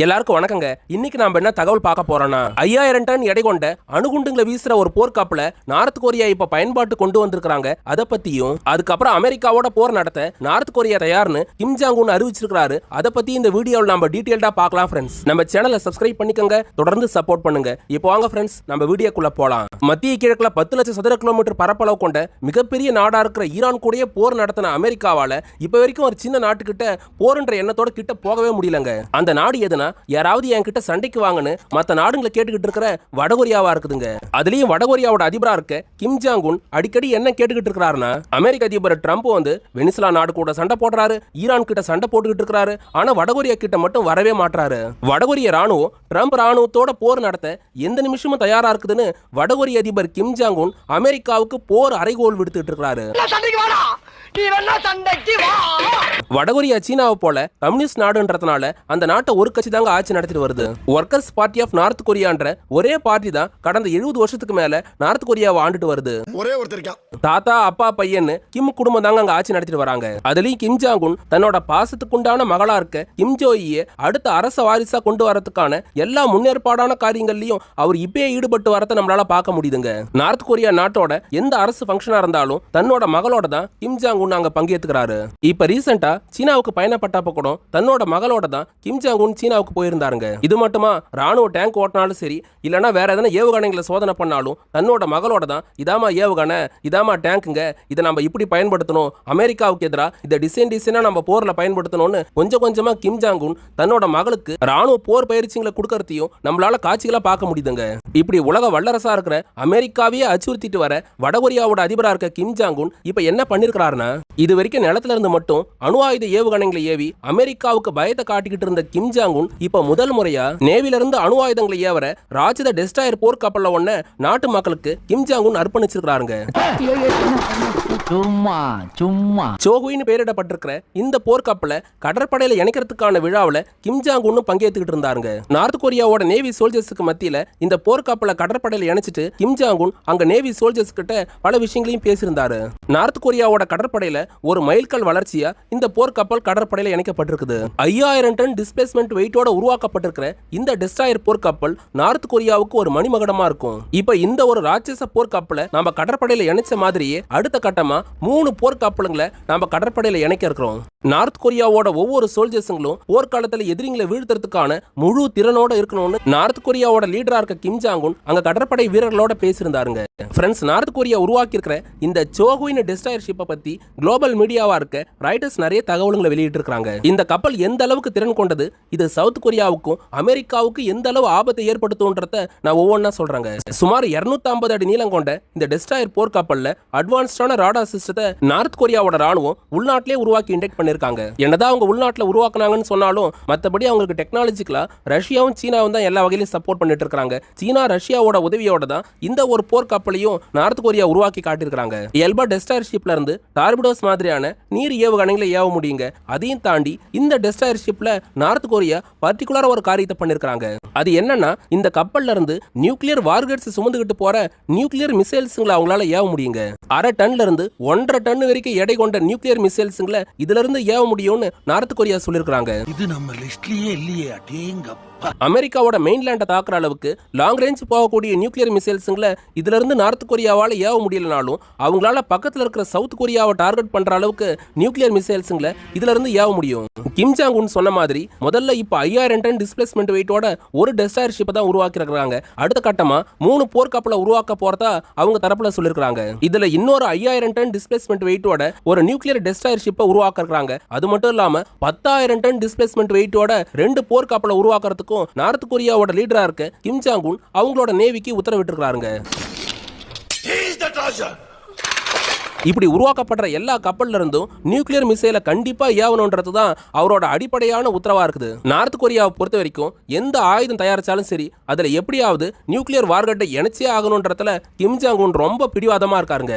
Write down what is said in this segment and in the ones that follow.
எல்லாருக்கும் வணக்கங்க. இன்னைக்கு நாம என்ன தகவல் பார்க்க போறோம்னா 5000 டன் எடை கொண்ட அணுகுண்டுங்களை வீசுற ஒரு போர்க்கப்பல நார்த் கொரியா இப்ப பயன்பாட்டு கொண்டு வந்திருக்காங்க. அத பத்தியும் அதுக்கப்புறம் அமெரிக்காவோட போர் நடத்த நார்த் கொரியா தயார்னு கிம் ஜாங் உன் அறிவிச்சிருக்காரு. அத பத்தி இந்த வீடியோவில் நம்ம டீடைல்டா பார்க்கலாம் ஃப்ரெண்ட்ஸ். நம்ம சேனலை சப்ஸ்கிரைப் பண்ணிக்கோங்க, தொடர்ந்து சப்போர்ட் பண்ணுங்க. இப்போ வாங்க ஃப்ரெண்ட்ஸ், நம்ம வீடியோக்குள்ள போலாம். மத்திய கிழக்குல 10 லட்சம் சதுர கிலோமீட்டர் பரப்பளவு கொண்ட மிகப்பெரிய நாடா இருக்கிற ஈரான் கூடயே போர் நடத்தின அமெரிக்காவால இப்ப வரைக்கும் ஒரு சின்ன நாட்டுக்கிட்ட போர்ன்ற எண்ணத்தோட கிட்ட போகவே முடியலங்க. அந்த நாடு எதுனா யாராவது என்கிட்ட சண்டைக்கு வாங்கன்னு மத்த நாடுகளை கேட்டுக்கிட்டு இருக்கிற வடகொரியாவா இருக்குதுங்க. அதுலயும் வடகொரியாவோட அதிபரா இருக்க கிம் ஜாங் உன் அடிக்கடி என்ன கேட்டுக்கிட்டு இருக்கிறாருன்னா, அமெரிக்க அதிபர் ட்ரம்ப் வந்து வெனிசுலா நாடு கூட சண்டை போடுறாரு, ஈரான் கிட்ட சண்டை போட்டுக்கிட்டு இருக்கிறாரு, ஆனா வடகொரியா கிட்ட மட்டும் வரவே மாட்டாரு. வடகொரிய ராணுவம் ட்ரம்ப் ராணுவத்தோட போர் நடத்த எந்த நிமிஷமும் தயாரா இருக்குதுன்னு வடகொரிய அதிபர் கிம் ஜாங் உன் அமெரிக்காவுக்கு போர் அறைகோல் விடுத்துட்டு இருக்கிறாரு. வடகொரியா சீனாவை போல கம்யூனிஸ்ட் நாடுன்றதுனால அந்த நாட்டை ஒரு கட்சி தாங்க ஆட்சி நடத்திட்டு வருது. ஒர்க்கர்ஸ் பார்ட்டி ஆஃப் நார்த் கொரியான்ற ஒரே பார்ட்டி தான் கடந்த 70 வருஷத்துக்கு மேல நார்த் கொரியாவை ஆண்டுட்டு வருது. ஒரே ஒருத்தர் தாத்தா அப்பா பையன்னு கிம் குடும்பம் தாங்க அங்க ஆட்சி நடத்திட்டு வராங்க. அதுலயும் கிம் ஜாங் உன் தன்னோட பாசத்துக்குண்டான மகளா இருக்க கிம் ஜோயியை அடுத்த அரச வாரிசா கொண்டு வரதுக்கான எல்லா முன்னேற்பாடான காரியங்கள்லயும் அவர் இப்பயே ஈடுபட்டு வரத நம்மளால பார்க்க முடியுதுங்க. நார்த் கொரியா நாட்டோட எந்த அரசு ஃபங்க்ஷனா இருந்தாலும் தன்னோட மகளோட தான் கிம் ஜாங் உன் அங்க பங்கேற்றுக்கிறாரு. இப்ப ரீசெண்டா சீனாவுக்கு பயணப்பட்டப்ப கூட தன்னோட மகளோட தான் கிம் ஜாங் உன் சீனாவுக்கு போயிருந்தாருங்க. இது மட்டுமா, ராணுவ டேங்க் ஓட்டினாலும் சரி, இல்லனா வேற எதனா ஏவுகணைகளை சோதனை பண்ணாலும் தன்னோட மகளோட தான் இதாமா ஏவுகணை, இதாமா டேங்குங்க, இதை நம்ம இப்படி பயன்படுத்தணும், அமெரிக்காவுக்கு எதிராக இதை டிசைனா நம்ம போர்ல பயன்படுத்தணும்னு கொஞ்சம் கொஞ்சமா கிம் ஜாங் உன் தன்னோட மகளுக்கு ராணுவ போர் பயிற்சிகளை கொடுக்கறதையும் நம்மளால காட்சிகளா பார்க்க முடியுதுங்க. இப்படி உலக வல்லரசா இருக்கிற அமெரிக்காவையே அச்சுறுத்திட்டு வர வடகொரியாவோட அதிபரா இருக்க கிம் ஜாங் உன் இப்ப என்ன பண்ணிருக்காருன்னா, இது வரைக்கும் நிலத்துல இருந்து மட்டும் அணு ஆயுத ஏவுகணைகளை ஏவி அமெரிக்காவுக்கு பயத்தை காட்டிக்கிட்டு இருந்த கிம் ஜாங் உன் இப்ப முதல் முறையா நேவில இருந்து அணு ஆயுதங்களை ஏவர ராட்சத டெஸ்ட்ராயர் போர்க்கப்பல்ல ஒன்ன நாட்டு மக்களுக்கு கிம் ஜாங் உன் அர்ப்பணிச்சிருக்காருங்க. சோகுயின்னு பெயரிடப்பட்டிருக்கிற இந்த போர்க்கப்பலை கடற்படையில இணைக்கிறதுக்கான விழாவில் கிம் ஜாங் உன் பங்கேற்றுக்கிட்டு இருந்தாருங்க. நார்த் கொரியாவோட நேவி சோல்ஜர்ஸுக்கு மத்தியில இந்த போர்க்கப்பலை கடற்படையில இணைச்சிட்டு கிம் ஜாங் உன் அங்க நேவி சோல்ஜர்ஸ் கிட்ட பல விஷயங்களையும் பேசியிருந்தாரு. நார்த் கொரியாவோட கடற்படையில ஒரு மைல்கல் வளர்ச்சியா இந்த போர்க்கப்பல் கடற்படையில இணைக்கப்பட்டிருக்குது. 5000 டன் டிஸ்பிளேஸ்மெண்ட் வெயிட்டோட உருவாக்கப்பட்டிருக்கிற இந்த டெஸ்ட்ராயர் போர்க்கப்பல் நார்த் கொரியாவுக்கு ஒரு மணிமகுடமா இருக்கும். இப்ப இந்த ஒரு ராட்சச போர்க்கப்பலை நம்ம கடற்படையில இணைச்ச மாதிரியே அடுத்த கட்டமா 3 போர்க்கப்பலுங்களை நம்ம கடற்படையில இணைக்க இருக்கிறோம். நார்த் கொரியாவோட ஒவ்வொரு சோல்ஜர்ஸுங்களும் போர்க்காலத்துல எதிரிகளை வீழ்த்துறதுக்கான முழு திறனோட இருக்கணும்னு நார்த் கொரியாவோட லீடரா இருக்க கிம் ஜாங் உன் அங்க கடற்படை வீரர்களோட பேசியிருந்தாருங்க. ஃப்ரெண்ட்ஸ், நார்த் கொரியா உருவாக்கி இருக்கிற இந்த சோகுயின் டெஸ்ட்ராயர் ஷிப்பை பத்தி குளோபல் மீடியாவா இருக்க ரைட்டர்ஸ் நிறைய தகவல்களை வெளியிட்டு இருக்காங்க. இந்த கப்பல் எந்த அளவுக்கு திறன் கொண்டது, இது சவுத் கொரியாவுக்கும் அமெரிக்காவுக்கு எந்த அளவு ஆபத்தை ஏற்படுத்தும்ன்றத நான் ஒவ்வொன்றா சொல்றாங்க. சுமார் 250 அடி நீளம் கொண்ட இந்த டெஸ்ட்ராயர் போர் கப்பல்ல அட்வான்ஸ்டான ராடார் சிஸ்டத்தை நார்த் கொரியாவோட ராணுவம் உள்நாட்டிலே உருவாக்கி இன்டெக்ட் பண்ணிருக்காங்க. என்னதான் அவங்க உள்நாட்டில் உருவாக்குனாங்கன்னு சொன்னாலும் மற்றபடி அவங்களுக்கு டெக்னாலஜிக்கலா ரஷ்யாவும் சீனாவும் தான் எல்லா வகையிலும் சப்போர்ட் பண்ணிட்டு இருக்காங்க. சீனா ரஷ்யாவோட உதவியோட தான் இந்த ஒரு போர் கப்பலையும் நார்த் கொரியா உருவாக்கி காட்டியிருக்காங்க. எல்பா டெஸ்ட்ராயர் ஷிப்ல இருந்து டார்பிடோஸ் மாதிரியான நீர் ஏவுகணைகளை ஏவ முடியுங்க. அதையும் தாண்டி இந்த டெஸ்ட்ராயர் ஷிப்ல நார்த் கொரியா பர்டிகுலரா ஒரு காரியத்தை பண்ணிருக்காங்க. அது என்னன்னா, இந்த கப்பல்ல இருந்து நியூக்ளியர் வார்கெட்ஸ் சுமந்துகிட்டு போற நியூக்ளியர் மிசைல்ஸ்ங்களை அவங்களால ஏவ முடியுங்க. 1/2 டன்ல இருந்து 1.5 டன் வரைக்கும் எடை கொண்ட நியூக்ளியர் மிசைல்ஸ்ங்களை இதுல இருந்து ஏவ முடியும்னு நார்த் கொரியா சொல்லிருக்காங்க. இது நம்ம லிஸ்ட்லயே இல்லையே. அடேங்கப்பா. அமெரிக்காவோட மெயின்லேண்டை தாக்குற அளவுக்கு லாங் ரேஞ்ச் போகக்கூடிய நியூக்ளியர் மிசைல்ஸ்ங்களை இதுல இருந்து நார்த் கொரியாவால ஏவ முடியலனாலும் அவங்களால பக்கத்துல இருக்கிற சவுத் கொரியாவை டார்கெட் பண்ற அளவுக்கு நியூக்ளியர் மிசைல்ஸ்ங்களை இதுல இருந்து ஏவ முடியும். கிம் ஜாங் உன் சொன்ன மாதிரி முதல்ல இப்ப 5000 டன் டிஸ்பிளேஸ்மெண்ட் வெயிட்டோட ஒரு டெஸ்ட்ராயர் ஷிப்பை தான் உருவாக்கி இருக்காங்க. அடுத்த கட்டமா 3 போர்க்கப்பலை உருவாக்க போறதா அவங்க தரப்புல சொல்லிருக்காங்க. இதுல இன்னொரு 5000 டன் டிஸ்பிளேஸ்மெண்ட் வெயிட்டோட ஒரு நியூக்ளியர் டெஸ்ட்ராயர் ஷிப்பை உருவாக்க இருக்காங்க. அது மட்டும் இல்லாம 10000 டன் டிஸ்பிளேஸ்மெண்ட் வெயிட்டோட 2 போர்க்கப்பலை உருவாக்குறதுக்கு நார்த் கொரியாவோட லீடரா இருக்க கிம் ஜாங் உன் அவங்களோட நேவிக்கு உத்தரவிட்டிருக்காங்க. இப்படி உருவாக்கப்படுற எல்லா கப்பல்ல இருந்தும் நியூக்ளியர் மிசைலை கண்டிப்பா ஏவணும்ன்றதுதான் அவரோட அடிப்படையான உத்தரவா இருக்குது. நார்த் கொரியாவை பொறுத்த வரைக்கும் எந்த ஆயுதம் தயாரிச்சாலும் சரி, அதுல எப்படியாவது நியூக்ளியர் வார்கெட்டை இணைச்சே ஆகணும்ன்றதுல கிம் ஜாங் உன் ரொம்ப பிடிவாதமா இருக்காருங்க.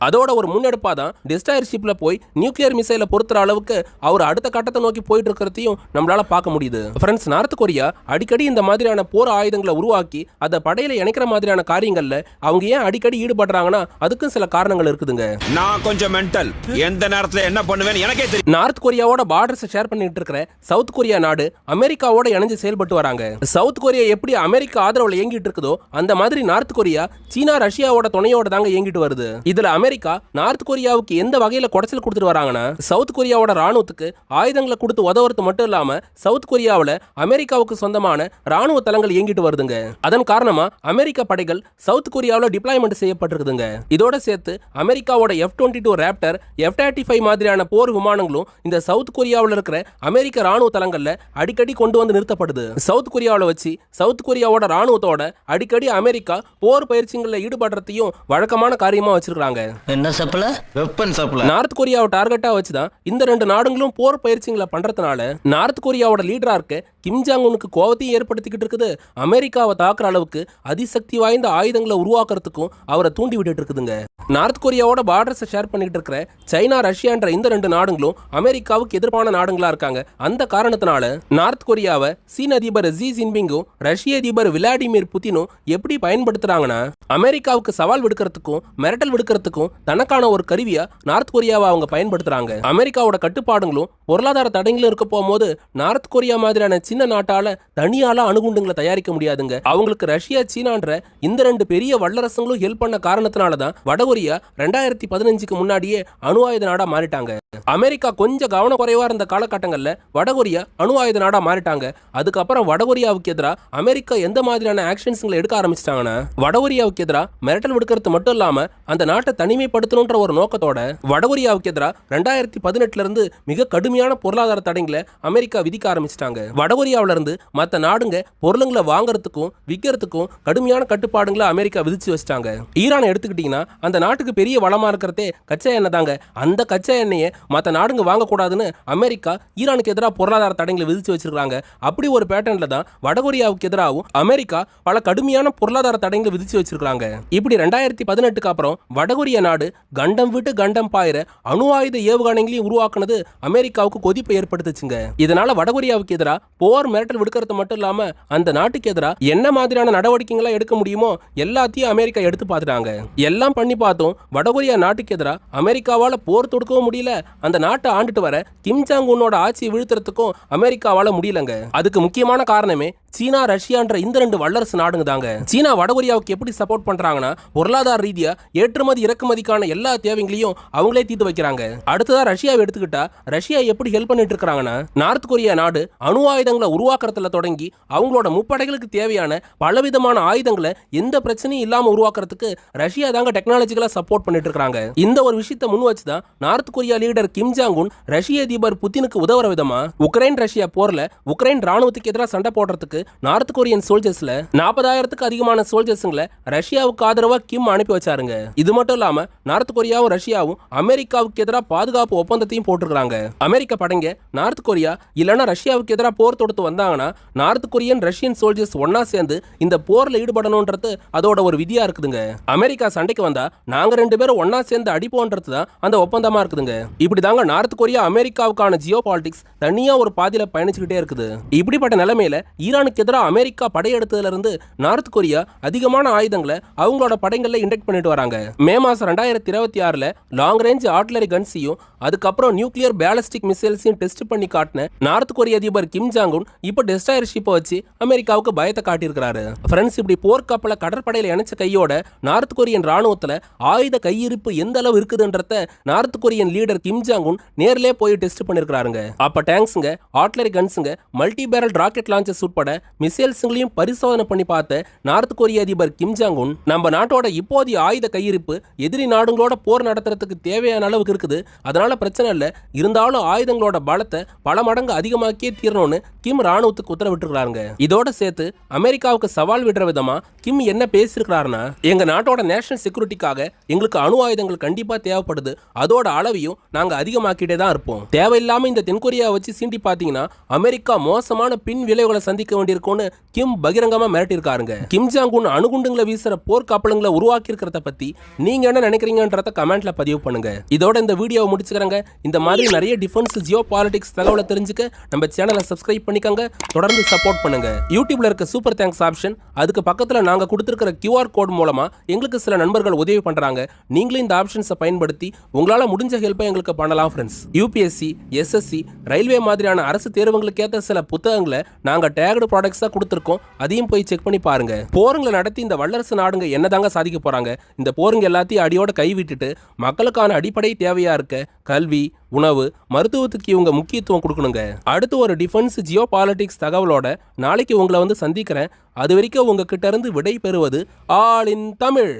அதோட ஒரு முன்னெடுப்பா தான் டெஸ்ட்ராயர் ஷிப்ல போய் நியூக்ளியர் மிசைலை பொறுத்துற அளவுக்கு அவர் அடுத்த கட்டத்தை நோக்கி போயிட்டு இருக்கிறதையும் நம்மளால பார்க்க முடியுது. ஃப்ரெண்ட்ஸ், நார்த் கொரியா அடிக்கடி இந்த மாதிரியான போர் ஆயுதங்களை உருவாக்கி அதை படையில இணைக்கிற மாதிரியான காரியங்கள்ல அவங்க ஏன் அடிக்கடி ஈடுபடுறாங்கன்னா அதுக்கும் சில காரணங்கள் இருக்குதுங்க. நான் கொஞ்சம் மென்டல், எந்த நேரத்துல என்ன பண்ணுவேன்னு எனக்கே தெரியும். நார்த் கொரியாவோட பார்டர்ஸ் ஷேர் பண்ணிட்டு இருக்கிற சவுத் கொரியா நாடு அமெரிக்காவோட இணைஞ்சு செயல்பட்டு வராங்க. சவுத் கொரியா எப்படி அமெரிக்கா ஆதரவுல இயங்கிட்டு இருக்குதோ அந்த மாதிரி நார்த் கொரியா சீனா ரஷ்யாவோட துணையோட தாங்க இயங்கிட்டு வருது. இதுல அமெரிக்கா நார்த் கொரியாவுக்கு எந்த வகையில குடைச்சல் கொடுத்துட்டு வராங்கன்னா, சவுத் கொரியாவோட ராணுவத்துக்கு ஆயுதங்களை கொடுத்து உதவுறது மட்டும் இல்லாம சவுத் கொரியாவில் அமெரிக்காவுக்கு சொந்தமான ராணுவ தளங்கள் இயங்கிட்டு வருதுங்க. அதன் காரணமா அமெரிக்க படைகள் சவுத் கொரியாவில் டிப்ளாய்மெண்ட் செய்யப்பட்டிருக்குதுங்க. இதோட சேர்த்து அமெரிக்காவோட F-22 ராப்டர், F-35 மாதிரியான போர் விமானங்களும் இந்த சவுத் கொரியாவில் இருக்கிற அமெரிக்க ராணுவ தளங்கள்ல அடிக்கடி கொண்டு வந்து நிறுத்தப்படுது. சவுத் கொரியாவில் வச்சு சவுத் கொரியாவோட ராணுவத்தோட அடிக்கடி அமெரிக்கா போர் பயிற்சிகளில் ஈடுபடுறதையும் வழக்கமான காரியமா வச்சிருக்காங்க. என்ன சப்ளை? Weapon supply. நார்த் கொரியாவை டார்கெட்டா வச்சுதான் இந்த ரெண்டு நாடுகளும் போர் பயிற்சிகளை பண்றதுனால நார்த் கொரியாவோட லீடரா இருக்க கிம் ஜாங் உனுக்கு கோவத்தையும் ஏற்படுத்திக்கிட்டு இருக்குது. அமெரிக்காவை தாக்குற அளவுக்கு அதிசக்தி வாய்ந்த ஆயுதங்களை உருவாக்குறதுக்கும் அவரை தூண்டி விட்டுட்டு இருக்குதுங்க. நார்த் கொரியாவோட பார்டர்ஸை ஷேர் பண்ணிட்டு இருக்கிற சைனா, ரஷ்யான்ற இந்த ரெண்டு நாடுகளும் அமெரிக்காவுக்கு எதிர்ப்பான நாடுகளா இருக்காங்க. அந்த காரணத்தினால நார்த் கொரியாவை சீன அதிபர் ஜி ஜின்பிங்கும் ரஷ்ய அதிபர் விளாடிமிர் புதினும் எப்படி பயன்படுத்துறாங்கன்னா, அமெரிக்காவுக்கு சவால் விடுக்கிறதுக்கும் மிரட்டல் விடுக்கிறதுக்கும் தனக்கான ஒரு கருவியா நார்த் கொரியாவை அவங்க பயன்படுத்துறாங்க. அமெரிக்காவோட கட்டுப்பாடுகளும் பொருளாதார தடைகளும் இருக்க போகும்போது நார்த் கொரியா மாதிரியான சின்ன நாட்டால தனியால அணுகுண்டுங்களை தயாரிக்க முடியாதுங்க. அவங்களுக்கு ரஷ்யா, சீனான்ற இந்த ரெண்டு பெரிய வல்லரசுகளும் ஹெல்ப் பண்ண காரணத்தினாலதான் வடகொரியா 2015க்கு முன்னாடியே அணு ஆயுத நாடா மாறிட்டாங்க. அமெரிக்கா கொஞ்சம் கவன குறைவா இருந்த காலகட்டங்கள்ல வடகொரியா அணு ஆயுத நாடா மாறிட்டாங்க. அதுக்கப்புறம் வடகொரியாவுக்கு எதிராக அமெரிக்கா எந்த மாதிரியான ஆக்ஷன்ஸ்களை எடுக்க ஆரம்பிச்சிட்டாங்கன்னா, வடகொரியாவுக்கு எதிராக மிரட்டல் விடுக்கிறது மட்டும் இல்லாம அந்த நாட்டை தனிமைப்படுத்தணுன்ற ஒரு நோக்கத்தோட வடகொரியாவுக்கு எதிராக 2018 இருந்து மிக கடுமையான பொருளாதார தடைகளை அமெரிக்கா விதிக்க ஆரம்பிச்சிட்டாங்க. வடகொரியாவில இருந்து மற்ற நாடுங்க பொருளுங்களை வாங்குறதுக்கும் விற்கிறதுக்கும் கடுமையான கட்டுப்பாடுகளை அமெரிக்கா விதிச்சு வச்சிட்டாங்க. ஈரானை எடுத்துக்கிட்டீங்கன்னா அந்த நாட்டுக்கு பெரிய வளமா இருக்கிறதே கச்சா எண்ணெய் தாங்க. அந்த கச்சா எண்ணெயை மற்ற நாடுங்க வாங்கக்கூடாதுன்னு அமெரிக்கா ஈரானுக்கு எதிராக பொருளாதார தடைகளை விதிச்சு வச்சிருக்காங்க. அப்படி ஒரு பேட்டர்ன்ல தான் வடகொரியாவுக்கு எதிராகவும் அமெரிக்கா பல கடுமையான பொருளாதார தடைகளை விதிச்சு வச்சிருக்காங்க. இப்படி 2018க்கு அப்புறம் வடகொரிய நாடு கண்டம் விட்டு கண்டம் பாயிர அணு ஆயுத ஏவுகணைகளையும் உருவாக்குனது அமெரிக்காவுக்கு கொதிப்பை ஏற்படுத்துச்சுங்க. இதனால வடகொரியாவுக்கு எதிராக போர் மிரட்டல் விடுக்கிறது மட்டும் இல்லாம அந்த நாட்டுக்கு எதிராக என்ன மாதிரியான நடவடிக்கைகளை எடுக்க முடியுமோ எல்லாத்தையும் அமெரிக்கா எடுத்து பார்த்துட்டாங்க. எல்லாம் பண்ணி பார்த்தோம், வடகொரியா நாட்டுக்கு எதிராக அமெரிக்காவால போர் தொடுக்கவும் முடியல. அந்த நாட்டை ஆண்டுட்டு வர கிம் ஜாங் உன்னோட ஆட்சியை வீழ்த்துறதுக்கும் அமெரிக்காவால முடியலங்க. அதுக்கு முக்கியமான காரணமே சீனா, ரஷ்யான்ற இந்த ரெண்டு வல்லரசு நாடுங்க தாங்க. சீனா வடகொரியாவுக்கு எப்படி சப்போர்ட் பண்றாங்கன்னா, பொருளாதார ரீதியா ஏற்றுமதி இறக்குமதிக்கான எல்லா தேவைகளையும் அவங்களே தீர்த்து வைக்கிறாங்க. அடுத்ததா ரஷ்யாவை எடுத்துக்கிட்டா ரஷ்யா எப்படி ஹெல்ப் பண்ணிட்டு இருக்காங்கன்னா, நார்த் கொரியா நாடு அணு ஆயுதங்களை உருவாக்குறதுல தொடங்கி அவங்களோட முப்படைகளுக்கு தேவையான பலவிதமான ஆயுதங்களை எந்த பிரச்சனையும் இல்லாம உருவாக்குறதுக்கு ரஷ்யா தாங்க டெக்னாலஜிக்கலா சப்போர்ட் பண்ணிட்டு இருக்காங்க. இந்த ஒரு விஷயத்தை முன் வச்சுதான் North Korea leader Kim Jong Un ரஷ்ய அதிபர் புதினுக்கு உதவுற விதமா உக்ரைன் ரஷ்யா போர்ல உக்ரைன் ராணுவத்துக்கு எதிராக சண்டை போடுறதுக்கு நார்த் கொரியன் சோல்ஜர்ஸ்ல 40,000க்கு அதிகமான சோல்ஜர்ஸ்ங்களை ரஷ்யாவுக்கு ஆதரவா கிம் அனுப்பி வச்சாருங்க. இது மட்டும் இல்லாம நார்த் கொரியாவும் ரஷ்யாவும் அமெரிக்காவுக்கு எதிராக பாதுகாப்பு ஒப்பந்தத்தையும் போட்டுருக்காங்க. அமெரிக்க படைங்க நார்த் கொரியா இல்லைன்னா ரஷ்யாவுக்கு எதிராக போர் தொடுத்து வந்தாங்கன்னா நார்த் கொரியன் ரஷ்யன் சோல்ஜர்ஸ் ஒன்னா சேர்ந்து இந்த போர்ல ஈடுபடணும்ன்றது அதோட ஒரு விதியா இருக்குதுங்க. அமெரிக்கா சண்டைக்கு வந்தா நாங்க ரெண்டு பேரும் ஒன்னா சேர்ந்து அடிப்போன்றது தான் அந்த ஒப்பந்தமா இருக்குதுங்க. இப்படிதாங்க நார்த் கொரியா அமெரிக்காவுக்கான ஜியோ பாலிடிக்ஸ் தனியா ஒரு பாதியில பயணிச்சுக்கிட்டே இருக்குது. இப்படிப்பட்ட நிலைமையில ஈரானுக்கு எதிராக அமெரிக்கா படையெடுத்ததுல இருந்து நார்த் கொரியா அதிகமான ஆயுதங்களை அவங்களோட படைகள்ல இன்டெக்ட் பண்ணிட்டு வராங்க. மே மாசம் 2026ல லாங் ரேஞ்ச் ஆர்ட்டிலரி கன்ஸையும் அதுக்கப்புறம் நியூக்ளியர் பேலிஸ்டிக் மிசைல்ஸையும் டெஸ்ட் பண்ணி காட்டின நார்த் கொரிய அதிபர் கிம் ஜாங் உன் இப்போ டெஸ்ட்ராயர் ஷிப்பை வச்சு அமெரிக்காவுக்கு பயத்தை காட்டியிருக்கிறாரு. ஃப்ரெண்ட்ஸ், இப்படி போர்க்கப்பலை கடற்படையில இணைச்ச கையோட நார்த் கொரியன் ராணுவத்துல ஆயுத கையிருப்பு எந்த அளவு இருக்குதுன்றத north Korean leader Kim Jong Un நேர்லயே போய் டெஸ்ட் பண்ணிருக்காருங்க. அப்ப டேங்க்ஸுங்க, ஆர்ட்டிலரி கன்ஸுங்க, மல்டி பேரல் ராக்கெட் லான்ச்சர்ஸ் உட்பட மிசைல்ஸுங்களையும் பரிசோதனை பண்ணி பார்த்த நார்த் கொரிய அதிபர் கிம் ஜாங் உன் நம்ம நாட்டோட இப்போதைய ஆயுத கையிருப்பு எதிரி நாடுகளோட போர் நடத்துறதுக்கு தேவையான அளவுக்கு இருக்குது, அதனால பிரச்சனை இல்லை, இருந்தாலும் ஆயுதங்களோட பலத்தை பல மடங்கு அதிகமாக்கியே தீரணும்னு கிம் ராணுவத்துக்கு உத்தரவிட்டுருக்காங்க. இதோட சேர்த்து அமெரிக்காவுக்கு சவால் விடுற விதமா கிம் என்ன பேசியிருக்கிறாருன்னா, எங்க நாட்டோட நேஷனல் செக்யூரிட்டிக்காக எங்களுக்கு அணு ஆயுதங்கள் கண்டிப்பா தேவைப்படுது, அதோட அளவையும் நாங்க நாங்க அதிகமாக்கிட்டே தான் இருப்போம். தேவையில்லாம இந்த தென்கொரியா வச்சு சீண்டி பாத்தீங்கன்னா அமெரிக்கா மோசமான பின் விளைவுகளை சந்திக்க வேண்டியிருக்கும்னு கிம் பகிரங்கமா மிரட்டியிருக்காருங்க. கிம் ஜாங் உன் அணுகுண்டுங்களை வீசுற போர் கப்பலுங்களை உருவாக்கி இருக்கிறத பத்தி நீங்க என்ன நினைக்கிறீங்கன்றத கமெண்ட்ல பதிவு பண்ணுங்க. இதோட இந்த வீடியோவை முடிச்சுக்கிறேங்க. இந்த மாதிரி நிறைய டிஃபென்ஸ் ஜியோ பாலிடிக்ஸ் தகவலை தெரிஞ்சுக்க நம்ம சேனலை சப்ஸ்கிரைப் பண்ணிக்கோங்க. தொடர்ந்து சப்போர்ட் பண்ணுங்க. யூடியூப்ல இருக்க சூப்பர் தேங்க்ஸ் ஆப்ஷன், அதுக்கு பக்கத்துல நாங்க கொடுத்திருக்கிற QR கோட் மூலமா எங்களுக்கு சில நண்பர்கள் உதவி பண்றாங்க. நீங்களும் இந்த ஆப்ஷன்ஸை பயன்படுத்தி உங்களால முடிஞ்ச ஹெல்ப்பை எங்களுக்கு பண்ணலாம் ஃப்ரெண்ட்ஸ். UPSC, SSC, ரயில்வே மாதிரியான அரசு தேர்வுகளுக்கு ஏற்ற சில புத்தகங்களை நாங்க டேக்டு ப்ராடக்ட்ஸா கொடுத்துருக்கோம். அதையும் போய் செக் பண்ணி பாருங்க. போருங்களை நடத்தி இந்த வல்லரசு நாடுங்க என்னதாங்க சாதிக்க போறாங்க? இந்த போருங்க எல்லாத்தையும் அடியோட கைவிட்டுட்டு மக்களுக்கான அடிப்படை தேவையா இருக்க கல்வி, உணவு, மருத்துவத்துக்கு இவங்க முக்கியத்துவம் கொடுக்கணுங்க. அடுத்து ஒரு டிஃபென்ஸ் ஜியோ பாலிடிக்ஸ் தகவலோட நாளைக்கு உங்களை வந்து சந்திக்கிறேன். அது வரைக்கும் உங்ககிட்ட இருந்து விடை பெறுவது ஆல் இன் தமிழ்.